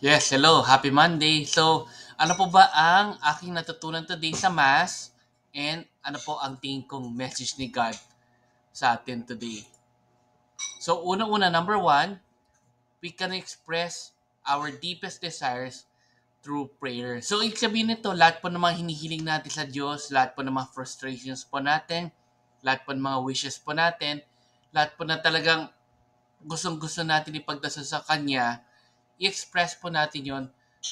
Yes, hello. Happy Monday. So, ano po ba ang aking natutunan today sa Mass? And ano po ang tingin kong message ni God sa atin today? So, unang-una, number one, we can express our deepest desires through prayer. So, ibig sabihin nito, lahat po ng mga hinihiling natin sa Diyos, lahat po ng mga frustrations po natin, lahat po ng mga wishes po natin, lahat po na talagang gustong-gusto natin ipagdasal sa Kanya, i-express po natin yon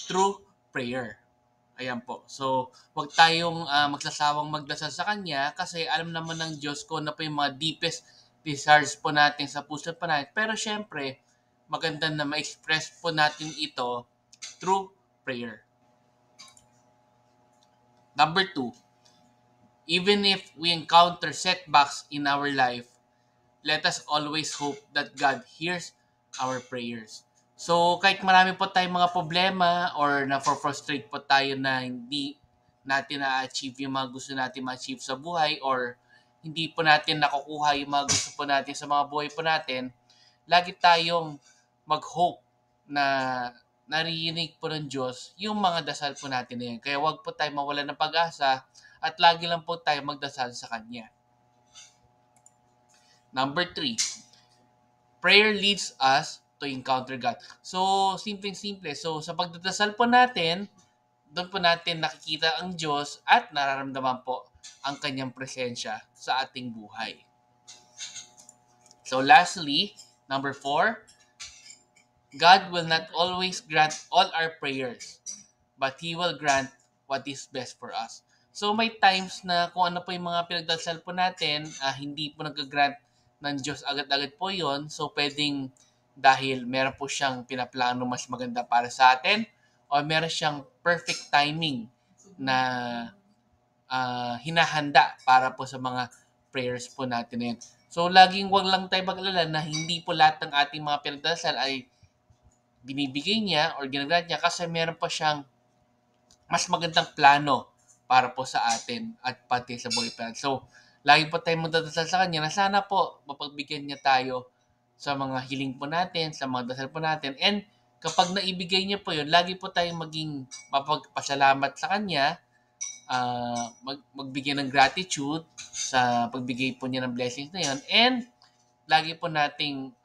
through prayer. Ayan po. So, wag tayong magsasawang magdasal sa Kanya kasi alam naman ng Diyos ko na po yung mga deepest desires po natin sa puso po natin. Pero syempre, maganda na ma-express po natin ito through prayer. Number two, even if we encounter setbacks in our life, let us always hope that God hears our prayers. So, kahit marami po tayong mga problema or na-frustrate po tayo na hindi natin na-achieve yung mga gusto natin ma-achieve sa buhay or hindi po natin nakukuha yung mga gusto po natin sa mga buhay po natin, lagi tayong mag-hope na naririnig po ng Diyos yung mga dasal po natin na yun. Kaya wag po tayo mawala ng pag-asa at lagi lang po tayo magdasal sa Kanya. Number three, prayer leads us to encounter God. So, simpleng-simple. So, sa pagdadasal po natin, doon po natin nakikita ang Diyos at nararamdaman po ang kanyang presensya sa ating buhay. So, lastly, number four, God will not always grant all our prayers, but He will grant what is best for us. So may times na kung ano po yung mga pinagdasal po natin, hindi po nag-grant ng Diyos agad-agad po yon. So pwedeng dahil meron po siyang pinaplano mas maganda para sa atin o meron siyang perfect timing na hinahanda para po sa mga prayers po natin na yun. So laging wag lang tayo mag-alala na hindi po lahat ng ating mga pinagdasal ay binibigay niya or ginagrant niya kasi meron pa siyang mas magandang plano para po sa atin at pati sa boyfriend. So, lagi po tayong magdadasal sa Kanya na sana po mapagbigyan niya tayo sa mga hiling po natin, sa mga dasal po natin. And kapag naibigay niya po yun, lagi po tayong maging mapagpasalamat sa Kanya, magbigay ng gratitude sa pagbigay po niya ng blessings na yun. And lagi po nating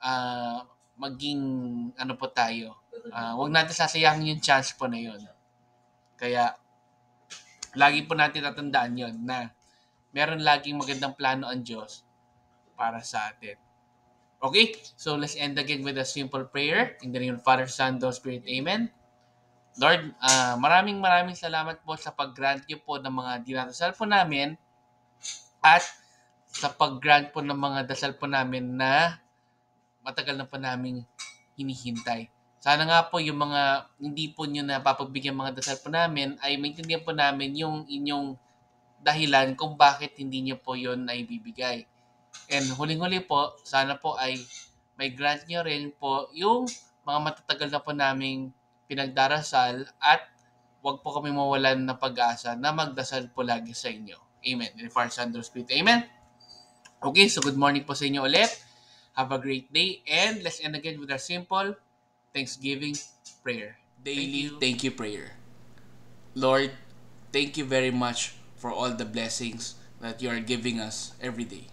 maging ano po tayo, wag natin sasayangin yung chance po na yun. Kaya lagi po natin tatandaan yon na meron laging magandang plano ang Diyos para sa atin. Okay? So let's end again with a simple prayer. In the name of Father, Son, Holy Spirit. Amen. Lord, maraming salamat po sa pag-grant niyo po ng mga dinadasal po namin at sa pag-grant po ng mga dasal po namin na matagal na po namin hinihintay. Sana nga po yung mga hindi po nyo napapagbigyan mga dasal po namin ay maintindihan po namin yung inyong dahilan kung bakit hindi nyo po yun naibibigay. And huling-huli po, sana po ay may grant nyo rin po yung mga matatagal na po naming pinagdarasal at wag po kami mawalan ng pag-asa na magdasal po lagi sa inyo. Amen. In the Father, Son, and Spirit. Amen. Okay, so good morning po sa inyo ulit. Have a great day and let's end again with our simple Thanksgiving prayer. Daily thank you prayer. Lord, thank you very much for all the blessings that you are giving us every day.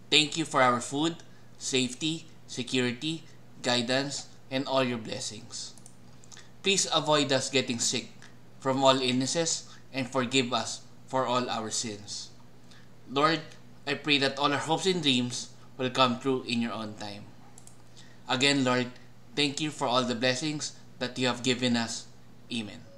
Thank you for our food, safety, security, guidance, and all your blessings. Please avoid us getting sick from all illnesses and forgive us for all our sins. Lord, I pray that all our hopes and dreams will come true in your own time. Again, Lord, thank you for all the blessings that you have given us. Amen.